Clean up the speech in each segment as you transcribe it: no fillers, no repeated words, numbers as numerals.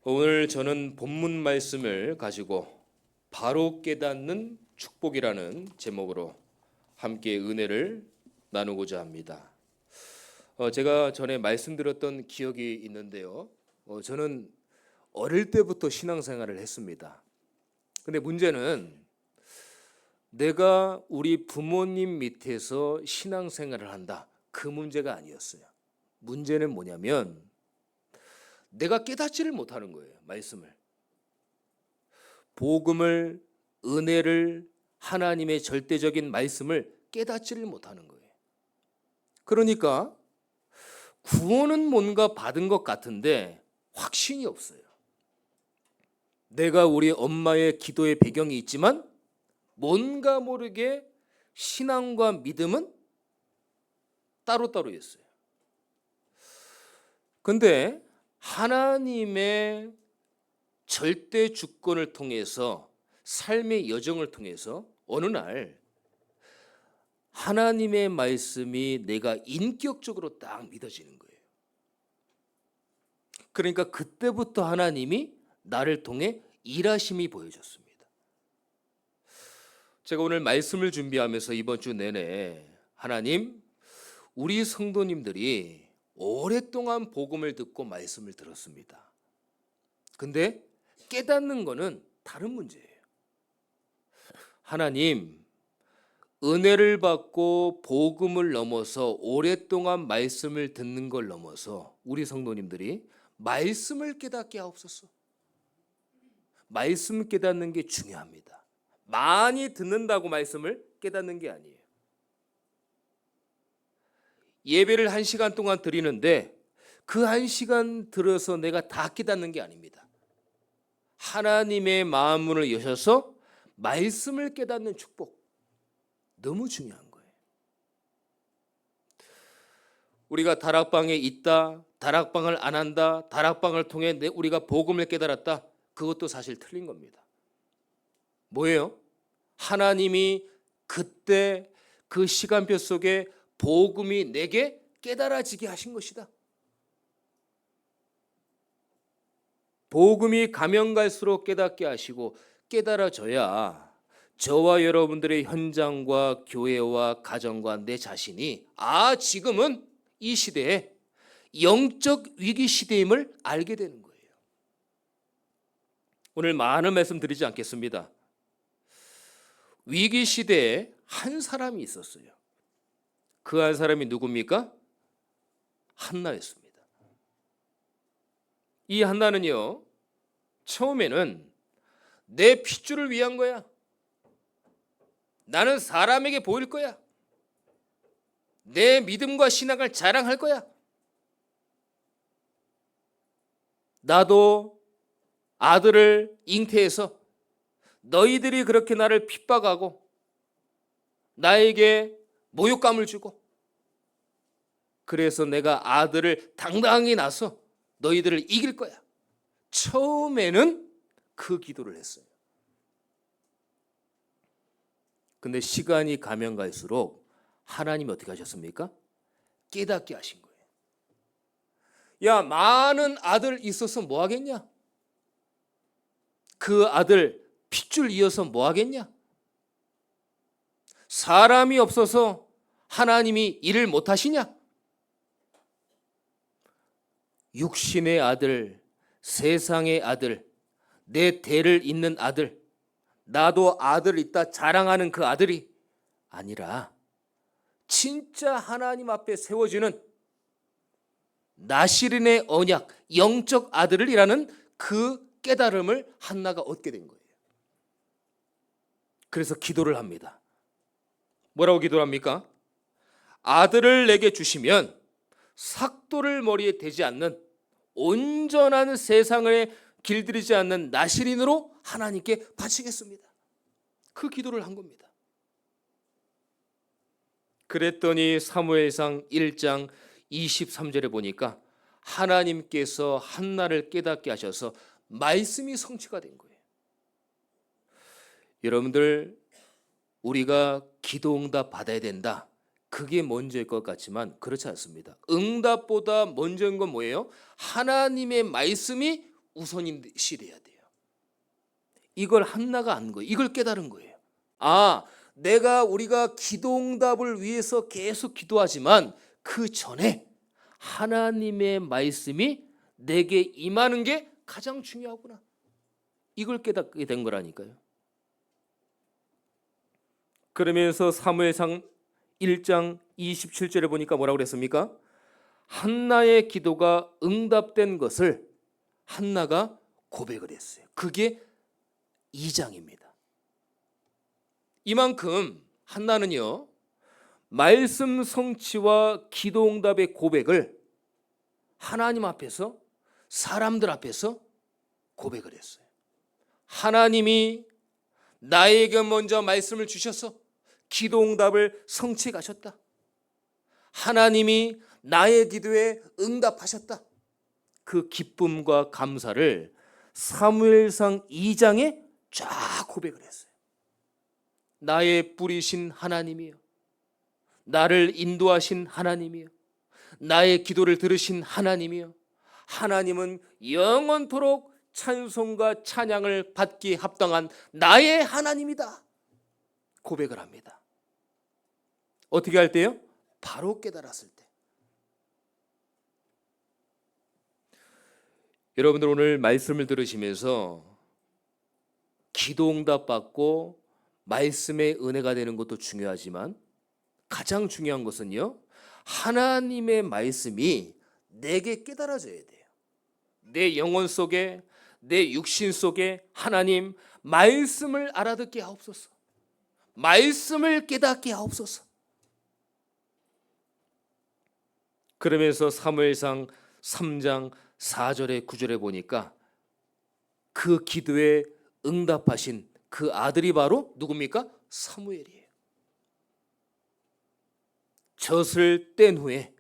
오늘 저는 본문 말씀을 가지고 바로 깨닫는 축복이라는 제목으로 함께 은혜를 나누고자 합니다. 제가 전에 말씀드렸던 기억이 있는데요. 저는 어릴 때부터 신앙생활을 했습니다. 근데 문제는 내가 우리 부모님 밑에서 신앙생활을 한다. 그 문제가 아니었어요. 문제는 뭐냐면 내가 깨닫지를 못하는 거예요. 말씀을. 복음을, 은혜를, 하나님의 절대적인 말씀을 깨닫지를 못하는 거예요. 그러니까 구원은 뭔가 받은 것 같은데 확신이 없어요. 내가 우리 엄마의 기도의 배경이 있지만 뭔가 모르게 신앙과 믿음은 따로따로였어요. 근데 하나님의 절대 주권을 통해서 삶의 여정을 통해서 어느 날 하나님의 말씀이 내가 인격적으로 딱 믿어지는 거예요. 그러니까 그때부터 하나님이 나를 통해 일하심이 보여졌습니다. 제가 오늘 말씀을 준비하면서 이번 주 내내 하나님, 우리 성도님들이 오랫동안 복음을 듣고 말씀을 들었습니다. 근데 깨닫는 거는 다른 문제예요. 하나님, 은혜를 받고 복음을 넘어서 오랫동안 말씀을 듣는 걸 넘어서 우리 성도님들이 말씀을 깨닫게 하옵소서. 말씀 깨닫는 게 중요합니다. 많이 듣는다고 말씀을 깨닫는 게 아니에요. 예배를 1시간 동안 드리는데 그 1시간 들어서 내가 다 깨닫는 게 아닙니다. 하나님의 마음문을 여셔서 말씀을 깨닫는 축복, 너무 중요한 거예요. 우리가 다락방에 있다, 다락방을 안 한다, 다락방을 통해 우리가 복음을 깨달았다, 그것도 사실 틀린 겁니다. 뭐예요? 하나님이 그때 그 시간표 속에 복음이 내게 깨달아지게 하신 것이다. 복음이 가면 갈수록 깨닫게 하시고 깨달아져야 저와 여러분들의 현장과 교회와 가정과 내 자신이 지금은 이 시대에 영적 위기 시대임을 알게 되는 거예요. 오늘 많은 말씀 드리지 않겠습니다. 위기 시대에 한 사람이 있었어요. 그 한 사람이 누굽니까? 한나였습니다. 이 한나는요, 처음에는 내 핏줄을 위한 거야. 나는 사람에게 보일 거야. 내 믿음과 신앙을 자랑할 거야. 나도 아들을 잉태해서 너희들이 그렇게 나를 핍박하고 나에게 모욕감을 주고 그래서 내가 아들을 당당히 낳아서 너희들을 이길 거야. 처음에는 그 기도를 했어요. 근데 시간이 가면 갈수록 하나님이 어떻게 하셨습니까? 깨닫게 하신 거예요. 야, 많은 아들 있어서 뭐 하겠냐? 그 아들 핏줄 이어서 뭐 하겠냐? 사람이 없어서 하나님이 일을 못 하시냐? 육신의 아들, 세상의 아들, 내 대를 잇는 아들, 나도 아들 있다 자랑하는 그 아들이 아니라 진짜 하나님 앞에 세워지는 나시린의 언약, 영적 아들을 이라는 그 깨달음을 한나가 얻게 된 거예요. 그래서 기도를 합니다. 뭐라고 기도를 합니까? 아들을 내게 주시면 삭도를 머리에 대지 않는 온전한 세상을 길들이지 않는 나시린으로 하나님께 바치겠습니다. 그 기도를 한 겁니다. 그랬더니 사무엘상 1장 23절에 보니까 하나님께서 한나를 깨닫게 하셔서 말씀이 성취가 된 거예요. 여러분들, 우리가 기도 응답 받아야 된다, 그게 먼저일 것 같지만 그렇지 않습니다. 응답보다 먼저인 건 뭐예요? 하나님의 말씀이 우선시 돼야 돼요. 이걸 한나가 안 거예요. 이걸 깨달은 거예요. 우리가 기도응답을 위해서 계속 기도하지만 그 전에 하나님의 말씀이 내게 임하는 게 가장 중요하구나. 이걸 깨닫게 된 거라니까요. 그러면서 사무엘상 1장 27절에 보니까 뭐라고 그랬습니까? 한나의 기도가 응답된 것을 한나가 고백을 했어요. 그게 2장입니다. 이만큼 한나는요, 말씀 성취와 기도 응답의 고백을 하나님 앞에서, 사람들 앞에서 고백을 했어요. 하나님이 나에게 먼저 말씀을 주셔서 기도 응답을 성취해 가셨다. 하나님이 나의 기도에 응답하셨다. 그 기쁨과 감사를 사무엘상 2장에 쫙 고백을 했어요. 나의 뿌리신 하나님이요, 나를 인도하신 하나님이요, 나의 기도를 들으신 하나님이요, 하나님은 영원토록 찬송과 찬양을 받기에 합당한 나의 하나님이다. 고백을 합니다. 어떻게 할 때요? 바로 깨달았을 때. 여러분들 오늘 말씀을 들으시면서 기도 응답 받고 말씀의 은혜가 되는 것도 중요하지만 가장 중요한 것은요, 하나님의 말씀이 내게 깨달아져야 돼요. 내 영혼 속에, 내 육신 속에 하나님 말씀을 알아듣게 하옵소서. 말씀을 깨닫게 하옵소서. 그러면서 사무엘상 3장 4절에 9절에 보니까 그 기도에 응답하신 그 아들이 바로 누굽니까? 사무엘이에요. 젖을 뗀 후에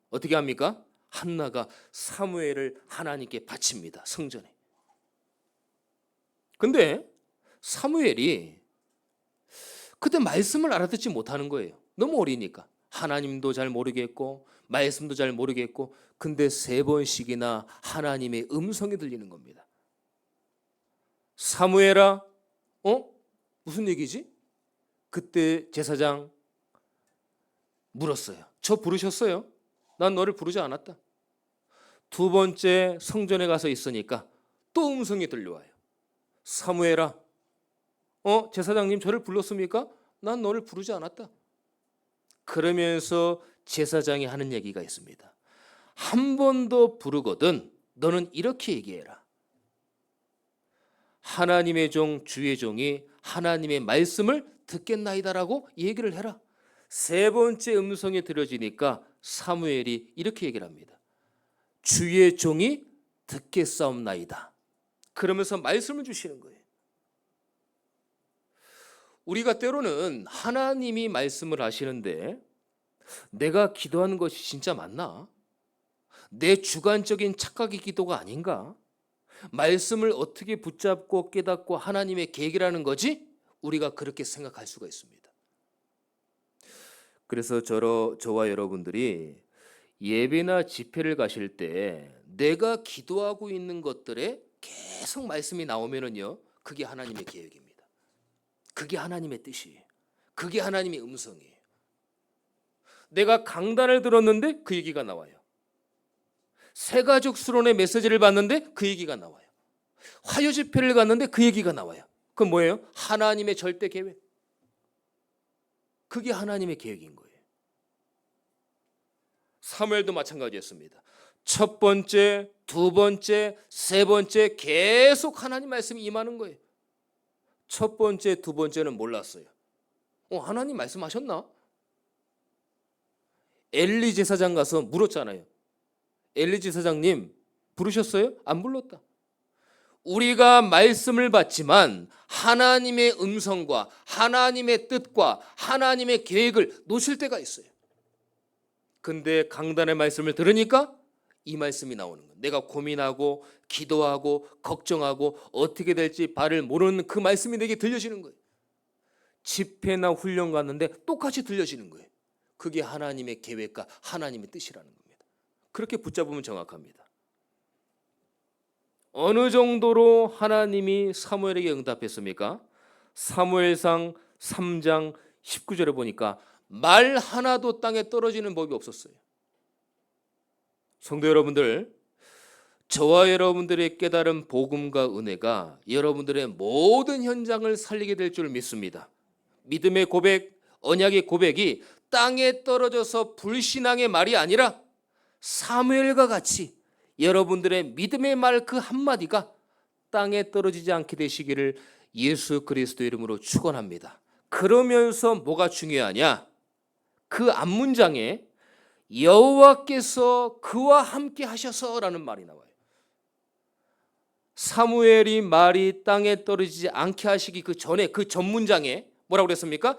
어떻게 합니까? 한나가 사무엘을 하나님께 바칩니다. 성전에. 근데 사무엘이 그때 말씀을 알아듣지 못하는 거예요. 너무 어리니까. 하나님도 잘 모르겠고 말씀도 잘 모르겠고, 근데 3번씩이나 하나님의 음성이 들리는 겁니다. 사무엘아, 무슨 얘기지? 그때 제사장 물었어요. 저 부르셨어요? 난 너를 부르지 않았다. 2번째 성전에 가서 있으니까 또 음성이 들려와요. 사무엘아, 제사장님 저를 불렀습니까? 난 너를 부르지 않았다. 그러면서 제사장이 하는 얘기가 있습니다. 한 번 더 부르거든 너는 이렇게 얘기해라. 하나님의 종 주의 종이 하나님의 말씀을 듣겠나이다라고 얘기를 해라. 3번째 음성이 들려지니까 사무엘이 이렇게 얘기를 합니다. 주의 종이 듣겠사옵나이다. 그러면서 말씀을 주시는 거예요. 우리가 때로는 하나님이 말씀을 하시는데 내가 기도하는 것이 진짜 맞나? 내 주관적인 착각의 기도가 아닌가? 말씀을 어떻게 붙잡고 깨닫고 하나님의 계획이라는 거지? 우리가 그렇게 생각할 수가 있습니다. 그래서 저와 여러분들이 예배나 집회를 가실 때 내가 기도하고 있는 것들에 계속 말씀이 나오면은요, 그게 하나님의 계획입니다. 그게 하나님의 뜻이에요. 그게 하나님의 음성이에요. 내가 강단을 들었는데 그 얘기가 나와요. 새가족 수련회 메시지를 봤는데 그 얘기가 나와요. 화요 집회를 갔는데 그 얘기가 나와요. 그건 뭐예요? 하나님의 절대 계획. 그게 하나님의 계획인 거예요. 사무엘도 마찬가지였습니다. 첫 번째, 두 번째, 세 번째 계속 하나님 말씀이 임하는 거예요. 첫 번째, 두 번째는 몰랐어요. 하나님 말씀하셨나? 엘리 제사장 가서 물었잖아요. 엘리 제사장님 부르셨어요? 안 불렀다. 우리가 말씀을 받지만 하나님의 음성과 하나님의 뜻과 하나님의 계획을 놓칠 때가 있어요. 근데 강단의 말씀을 들으니까 이 말씀이 나오는 거예요. 내가 고민하고 기도하고 걱정하고 어떻게 될지 발을 모르는 그 말씀이 내게 들려지는 거예요. 집회나 훈련 갔는데 똑같이 들려지는 거예요. 그게 하나님의 계획과 하나님의 뜻이라는 겁니다. 그렇게 붙잡으면 정확합니다. 어느 정도로 하나님이 사무엘에게 응답했습니까? 사무엘상 3장 19절에 보니까 말 하나도 땅에 떨어지는 법이 없었어요. 성도 여러분들, 저와 여러분들의 깨달은 복음과 은혜가 여러분들의 모든 현장을 살리게 될 줄 믿습니다. 믿음의 고백, 언약의 고백이 땅에 떨어져서 불신앙의 말이 아니라 사무엘과 같이 여러분들의 믿음의 말 그 한마디가 땅에 떨어지지 않게 되시기를 예수 그리스도 이름으로 축원합니다. 그러면서 뭐가 중요하냐? 그 앞문장에 여호와께서 그와 함께 하셔서라는 말이 나와요. 사무엘이 말이 땅에 떨어지지 않게 하시기 그 전에 그 전문장에 뭐라고 그랬습니까?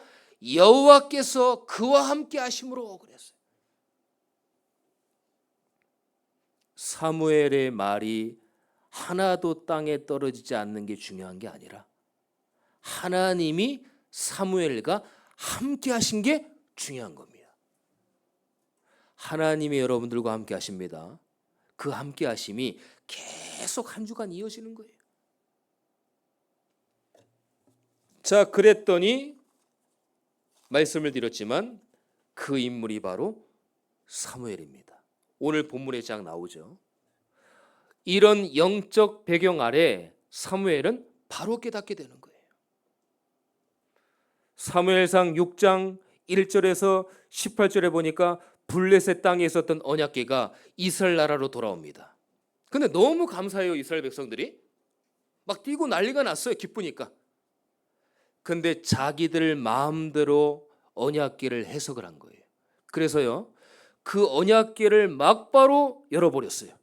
여호와께서 그와 함께 하심으로 그랬어요. 사무엘의 말이 하나도 땅에 떨어지지 않는 게 중요한 게 아니라 하나님이 사무엘과 함께 하신 게 중요한 겁니다. 하나님이 여러분들과 함께 하십니다. 그 함께 하심이 계속 한 주간 이어지는 거예요. 자, 그랬더니 말씀을 드렸지만 그 인물이 바로 사무엘입니다. 오늘 본문에 쫙 나오죠. 이런 영적 배경 아래 사무엘은 바로 깨닫게 되는 거예요. 사무엘상 6장 1절에서 18절에 보니까 블레셋 땅에 있었던 언약궤가 이스라엘 나라로 돌아옵니다. 근데 너무 감사해요. 이스라엘 백성들이 막 뛰고 난리가 났어요. 기쁘니까. 근데 자기들 마음대로 언약궤를 해석을 한 거예요. 그래서요, 그 언약궤를 막바로 열어버렸어요.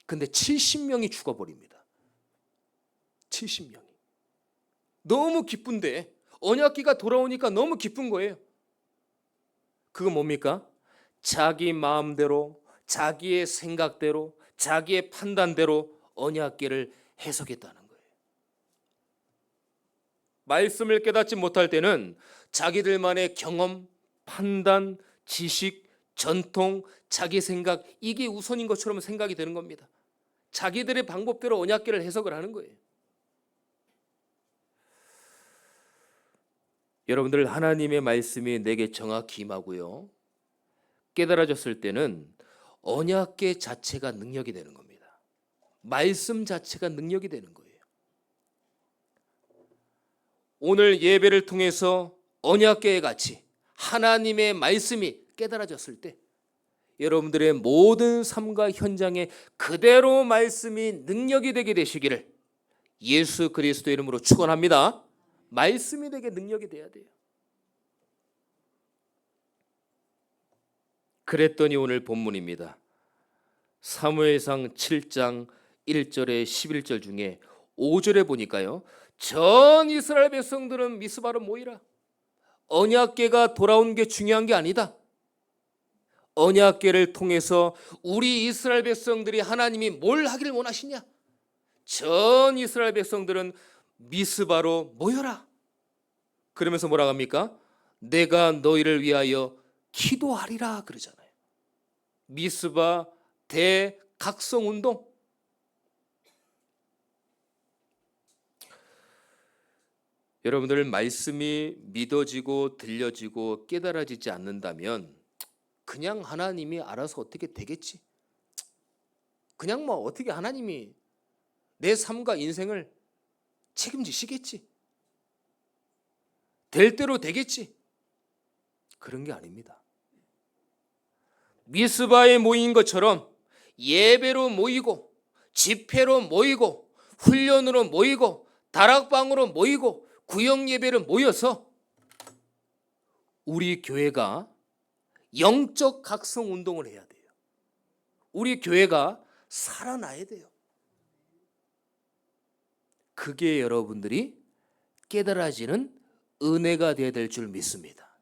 근데 70명이 죽어버립니다. 70명이. 너무 기쁜데 언약궤가 돌아오니까 너무 기쁜 거예요. 그건 뭡니까? 자기 마음대로, 자기의 생각대로, 자기의 판단대로 언약궤를 해석했다는 거예요. 말씀을 깨닫지 못할 때는 자기들만의 경험, 판단, 지식, 전통, 자기 생각, 이게 우선인 것처럼 생각이 되는 겁니다. 자기들의 방법대로 언약궤를 해석을 하는 거예요. 여러분들, 하나님의 말씀이 내게 정확히 임하고요, 깨달아졌을 때는 언약궤 자체가 능력이 되는 겁니다. 말씀 자체가 능력이 되는 거예요. 오늘 예배를 통해서 언약궤의 가치, 하나님의 말씀이 깨달아졌을 때 여러분들의 모든 삶과 현장에 그대로 말씀이 능력이 되게 되시기를 예수 그리스도 이름으로 축원합니다. 말씀이 되게 능력이 돼야 돼요. 그랬더니 오늘 본문입니다. 사무엘상 7장 1절에 11절 중에 5절에 보니까요, 전 이스라엘 백성들은 미스바로 모이라. 언약궤가 돌아온 게 중요한 게 아니다. 언약궤를 통해서 우리 이스라엘 백성들이 하나님이 뭘 하기를 원하시냐? 전 이스라엘 백성들은 미스바로 모여라. 그러면서 뭐라고 합니까? 내가 너희를 위하여 기도하리라 그러잖아요. 미스바 대각성운동. 여러분들, 말씀이 믿어지고 들려지고 깨달아지지 않는다면 그냥 하나님이 알아서 어떻게 되겠지, 그냥 뭐 어떻게 하나님이 내 삶과 인생을 책임지시겠지, 될 대로 되겠지, 그런 게 아닙니다. 미스바에 모인 것처럼 예배로 모이고 집회로 모이고 훈련으로 모이고 다락방으로 모이고 구역 예배로 모여서 우리 교회가 영적 각성 운동을 해야 돼요. 우리 교회가 살아나야 돼요. 그게 여러분들이 깨달아지는 은혜가 되어야 될 줄 믿습니다.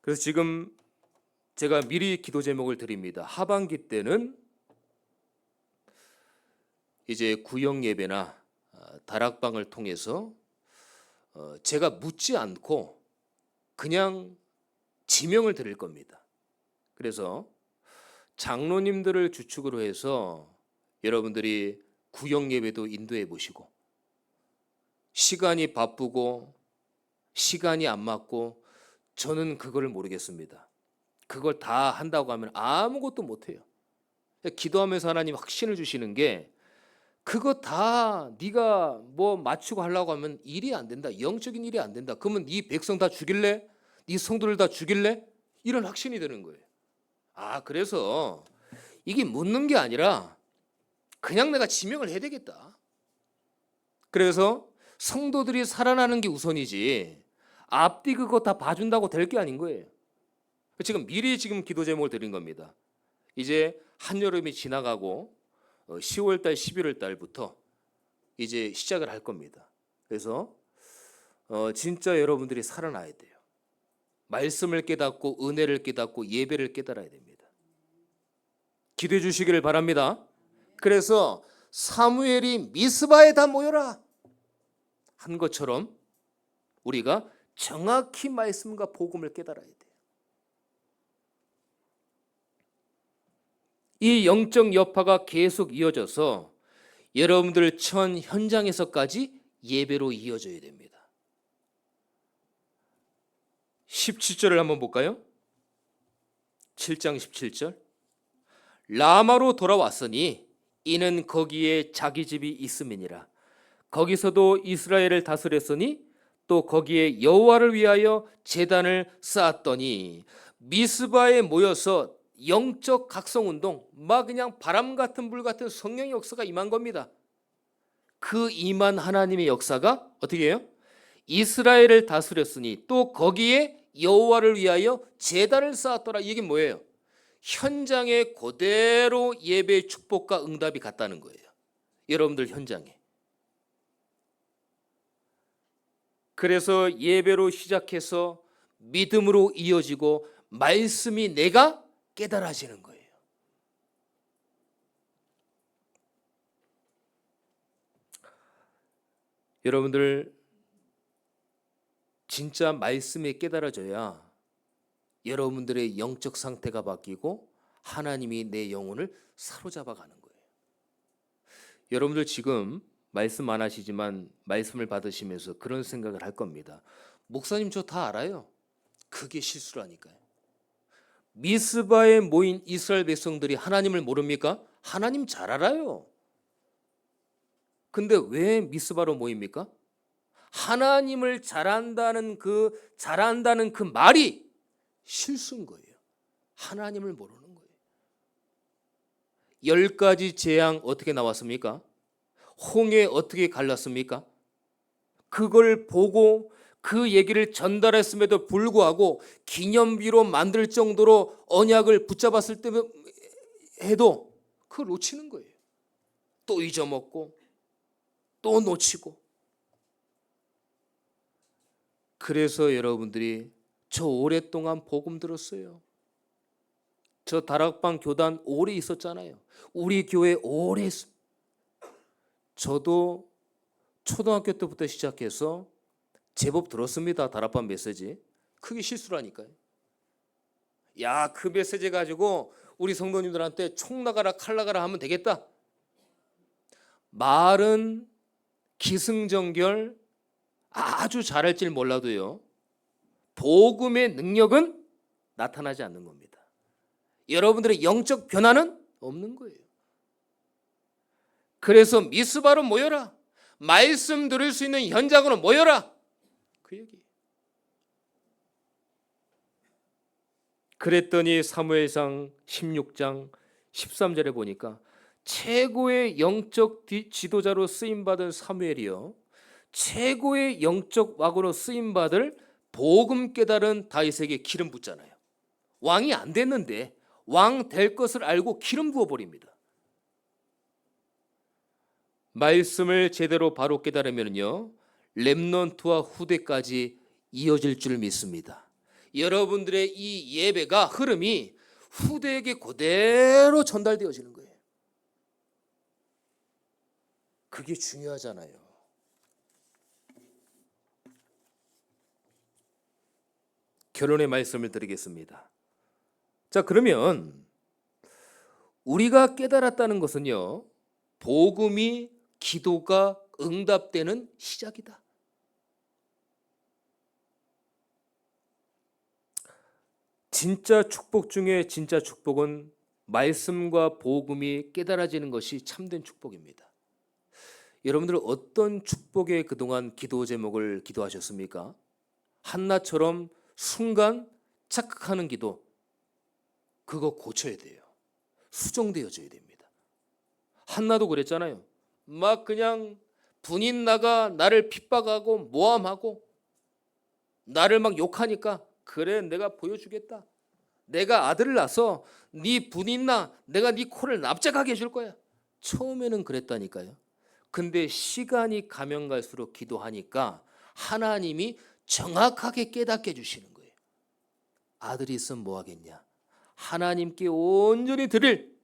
그래서 지금 제가 미리 기도 제목을 드립니다. 하반기 때는 이제 구역 예배나 다락방을 통해서 제가 묻지 않고 그냥 지명을 드릴 겁니다. 그래서 장로님들을 주축으로 해서 여러분들이 구역 예배도 인도해 보시고, 시간이 바쁘고 시간이 안 맞고 저는 그걸 모르겠습니다. 그걸 다 한다고 하면 아무것도 못해요. 기도하면서 하나님 확신을 주시는 게 그거 다 네가 뭐 맞추고 하려고 하면 일이 안 된다. 영적인 일이 안 된다. 그러면 네 백성 다 죽일래? 네 성도들 다 죽일래? 이런 확신이 드는 거예요. 그래서 이게 묻는 게 아니라 그냥 내가 지명을 해야 되겠다. 그래서 성도들이 살아나는 게 우선이지 앞뒤 그거 다 봐준다고 될 게 아닌 거예요. 지금 미리 기도 제목을 드린 겁니다. 이제 한여름이 지나가고 10월 달, 11월 달부터 이제 시작을 할 겁니다. 그래서 진짜 여러분들이 살아나야 돼요. 말씀을 깨닫고 은혜를 깨닫고 예배를 깨달아야 됩니다. 기도해 주시기를 바랍니다. 그래서 사무엘이 미스바에 다 모여라 한 것처럼 우리가 정확히 말씀과 복음을 깨달아야 돼요. 이 영적 여파가 계속 이어져서 여러분들 처한 현장에서까지 예배로 이어져야 됩니다. 17절을 한번 볼까요? 7장 17절. 라마로 돌아왔으니 이는 거기에 자기 집이 있음이니라. 거기서도 이스라엘을 다스렸으니 또 거기에 여호와를 위하여 제단을 쌓았더니 미스바에 모여서 영적 각성운동, 막 그냥 바람 같은 불 같은 성령의 역사가 임한 겁니다. 그 임한 하나님의 역사가 어떻게 해요? 이스라엘을 다스렸으니 또 거기에 여호와를 위하여 제단을 쌓았더라. 이게 뭐예요? 현장에 그대로 예배의 축복과 응답이 갔다는 거예요. 여러분들 현장에. 그래서 예배로 시작해서 믿음으로 이어지고 말씀이 내가 깨달아지는 거예요. 여러분들 진짜 말씀이 깨달아져야 여러분들의 영적 상태가 바뀌고 하나님이 내 영혼을 사로잡아 가는 거예요. 여러분들 지금 말씀 안 하시지만 말씀을 받으시면서 그런 생각을 할 겁니다. 목사님 저 다 알아요. 그게 실수라니까요. 미스바에 모인 이스라엘 백성들이 하나님을 모릅니까? 하나님 잘 알아요. 근데 왜 미스바로 모입니까? 하나님을 잘한다는 그 말이 실수인 거예요. 하나님을 모르는 거예요. 10가지 재앙 어떻게 나왔습니까? 홍해 어떻게 갈랐습니까? 그걸 보고 그 얘기를 전달했음에도 불구하고 기념비로 만들 정도로 언약을 붙잡았을 때 해도 그걸 놓치는 거예요. 또 잊어먹고 또 놓치고. 그래서 여러분들이 저 오랫동안 복음 들었어요. 저 다락방 교단 오래 있었잖아요. 우리 교회 오래 했습니다. 저도 초등학교 때부터 시작해서 제법 들었습니다. 다락방 메시지. 그게 실수라니까요. 야, 그 메시지 가지고 우리 성도님들한테 총 나가라 칼 나가라 하면 되겠다. 말은 기승전결 아주 잘할지 몰라도요, 복음의 능력은 나타나지 않는 겁니다. 여러분들의 영적 변화는 없는 거예요. 그래서 미스바로 모여라. 말씀 들을 수 있는 현장으로 모여라. 그 얘기. 그랬더니 사무엘상 16장 13절에 보니까 최고의 영적 지도자로 쓰임받은 사무엘이요, 최고의 영적 왕으로 쓰임받을 복음 깨달은 다윗에게 기름 붓잖아요. 왕이 안 됐는데 왕 될 것을 알고 기름 부어버립니다. 말씀을 제대로 바로 깨달으면요, 렘넌트와 후대까지 이어질 줄 믿습니다. 여러분들의 이 예배가 흐름이 후대에게 그대로 전달되어지는 거예요. 그게 중요하잖아요. 결론의 말씀을 드리겠습니다. 자, 그러면 우리가 깨달았다는 것은요, 복음이 기도가 응답되는 시작이다. 진짜 축복 중에 진짜 축복은 말씀과 복음이 깨달아지는 것이 참된 축복입니다. 여러분들 어떤 축복에 그동안 기도 제목을 기도하셨습니까? 한나처럼 순간 착각하는 기도, 그거 고쳐야 돼요. 수정되어져야 됩니다. 한나도 그랬잖아요. 막 그냥 분인 나가 나를 핍박하고 모함하고 나를 막 욕하니까 그래 내가 보여주겠다. 내가 아들을 낳아서 네 분인 나 내가 네 코를 납작하게 해줄 거야. 처음에는 그랬다니까요. 근데 시간이 가면 갈수록 기도하니까 하나님이 정확하게 깨닫게 해주시는 거예요. 아들이 있으면 뭐 하겠냐. 하나님께 온전히 드릴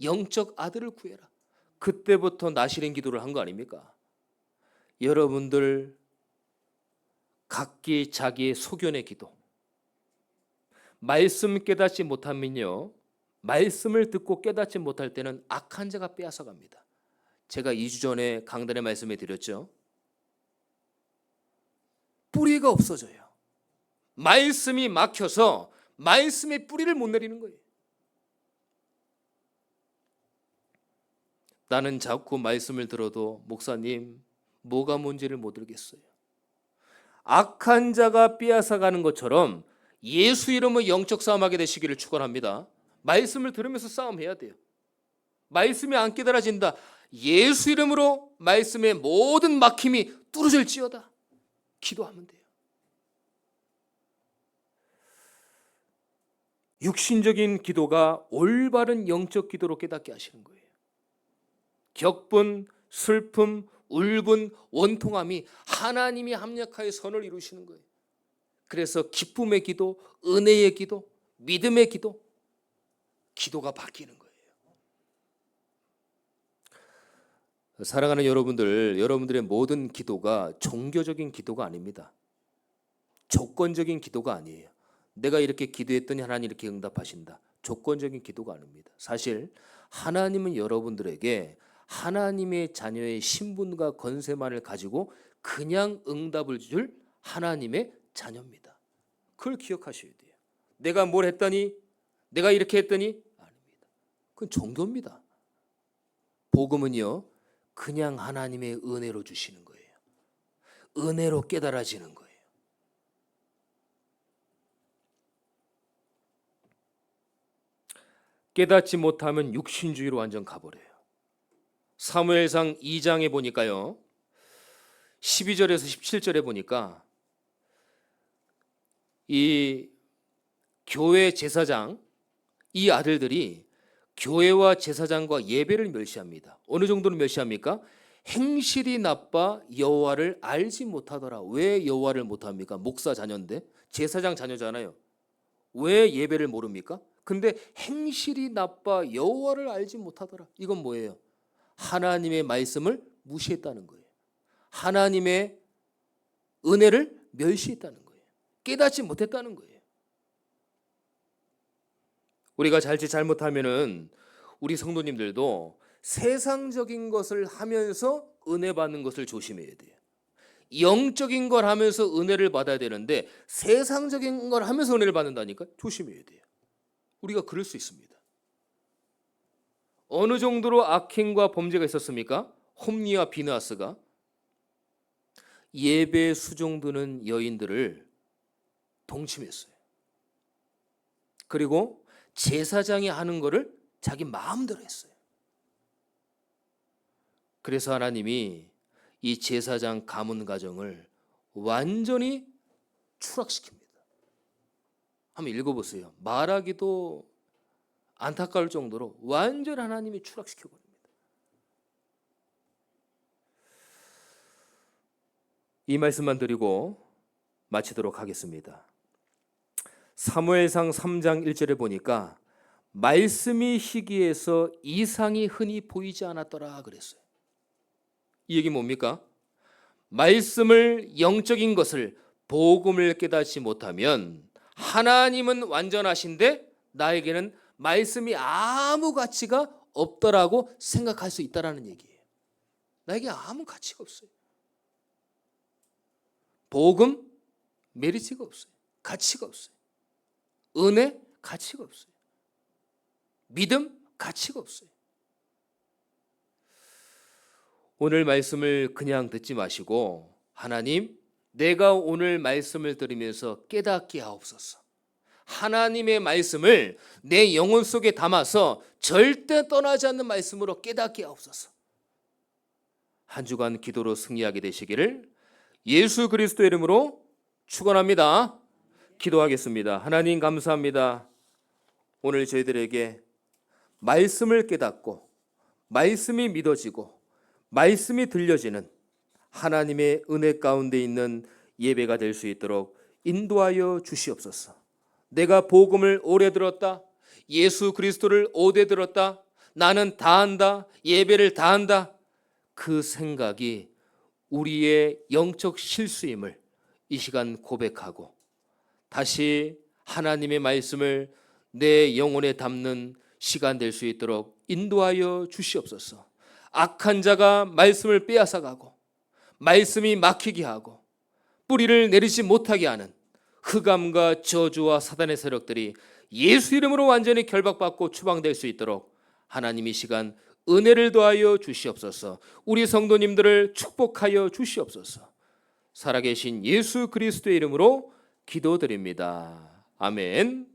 영적 아들을 구해라. 그때부터 나시린 기도를 한 거 아닙니까? 여러분들 각기 자기의 소견의 기도, 말씀 깨닫지 못하면요, 말씀을 듣고 깨닫지 못할 때는 악한 자가 빼앗아 갑니다. 제가 2주 전에 강단에 말씀해 드렸죠. 뿌리가 없어져요. 말씀이 막혀서 말씀의 뿌리를 못 내리는 거예요. 나는 자꾸 말씀을 들어도 목사님 뭐가 뭔지를 못 알겠어요. 악한 자가 빼앗아가는 것처럼 예수 이름으로 영적 싸움하게 되시기를 축원합니다. 말씀을 들으면서 싸움해야 돼요. 말씀이 안 깨달아진다. 예수 이름으로 말씀의 모든 막힘이 뚫어질지어다. 기도하면 돼요. 육신적인 기도가 올바른 영적 기도로 깨닫게 하시는 거예요. 격분, 슬픔, 울분, 원통함이 하나님이 합력하여 선을 이루시는 거예요. 그래서 기쁨의 기도, 은혜의 기도, 믿음의 기도, 기도가 바뀌는 거예요. 사랑하는 여러분들, 여러분들의 모든 기도가 종교적인 기도가 아닙니다. 조건적인 기도가 아니에요. 내가 이렇게 기도했더니 하나님 이렇게 응답하신다. 조건적인 기도가 아닙니다. 사실 하나님은 여러분들에게 하나님의 자녀의 신분과 권세만을 가지고 그냥 응답을 줄 하나님의 자녀입니다. 그걸 기억하셔야 돼요. 내가 뭘 했더니, 내가 이렇게 했더니 아닙니다. 그건 종교입니다. 복음은요, 그냥 하나님의 은혜로 주시는 거예요. 은혜로 깨달아지는 거예요. 깨닫지 못하면 육신주의로 완전 가버려요. 사무엘상 2장에 보니까요, 12절에서 17절에 보니까 이 교회 제사장, 이 아들들이 교회와 제사장과 예배를 멸시합니다. 어느 정도로 멸시합니까? 행실이 나빠 여호와를 알지 못하더라. 왜 여호와를 못합니까? 목사 자녀인데, 제사장 자녀잖아요. 왜 예배를 모릅니까? 근데 행실이 나빠 여호와를 알지 못하더라. 이건 뭐예요? 하나님의 말씀을 무시했다는 거예요. 하나님의 은혜를 멸시했다는 거예요. 깨닫지 못했다는 거예요. 우리가 잘지 잘못하면은 우리 성도님들도 세상적인 것을 하면서 은혜 받는 것을 조심해야 돼요. 영적인 걸 하면서 은혜를 받아야 되는데 세상적인 걸 하면서 은혜를 받는다니까 조심해야 돼요. 우리가 그럴 수 있습니다. 어느 정도로 악행과 범죄가 있었습니까? 홈리와 비느하스가 예배 수종드는 여인들을 동침했어요. 그리고 제사장이 하는 거를 자기 마음대로 했어요. 그래서 하나님이 이 제사장 가문 가정을 완전히 추락시킵니다. 한번 읽어보세요. 말하기도 안타까울 정도로 완전히 하나님이 추락시켜버립니다. 이 말씀만 드리고 마치도록 하겠습니다. 사무엘상 3장 1절에 보니까 말씀이 희귀해서 이상이 흔히 보이지 않았더라 그랬어요. 이 얘기 뭡니까? 말씀을, 영적인 것을, 복음을 깨닫지 못하면 하나님은 완전하신데 나에게는 말씀이 아무 가치가 없다라고 생각할 수 있다라는 얘기예요. 나에게 아무 가치가 없어요. 복음 메리트가 없어요. 가치가 없어요. 은혜 가치가 없어요. 믿음 가치가 없어요. 오늘 말씀을 그냥 듣지 마시고 하나님, 내가 오늘 말씀을 들으면서 깨닫게 하옵소서. 하나님의 말씀을 내 영혼 속에 담아서 절대 떠나지 않는 말씀으로 깨닫게 하옵소서. 한 주간 기도로 승리하게 되시기를 예수 그리스도의 이름으로 축원합니다. 기도하겠습니다. 하나님 감사합니다. 오늘 저희들에게 말씀을 깨닫고 말씀이 믿어지고 말씀이 들려지는 하나님의 은혜 가운데 있는 예배가 될 수 있도록 인도하여 주시옵소서. 내가 복음을 오래 들었다. 예수 그리스도를 오래 들었다. 나는 다 한다. 예배를 다 한다. 그 생각이 우리의 영적 실수임을 이 시간 고백하고 다시 하나님의 말씀을 내 영혼에 담는 시간 될 수 있도록 인도하여 주시옵소서. 악한 자가 말씀을 빼앗아가고 말씀이 막히게 하고 뿌리를 내리지 못하게 하는 흑암과 저주와 사단의 세력들이 예수 이름으로 완전히 결박받고 추방될 수 있도록 하나님 이 시간 은혜를 더하여 주시옵소서. 우리 성도님들을 축복하여 주시옵소서. 살아계신 예수 그리스도의 이름으로 기도드립니다. 아멘.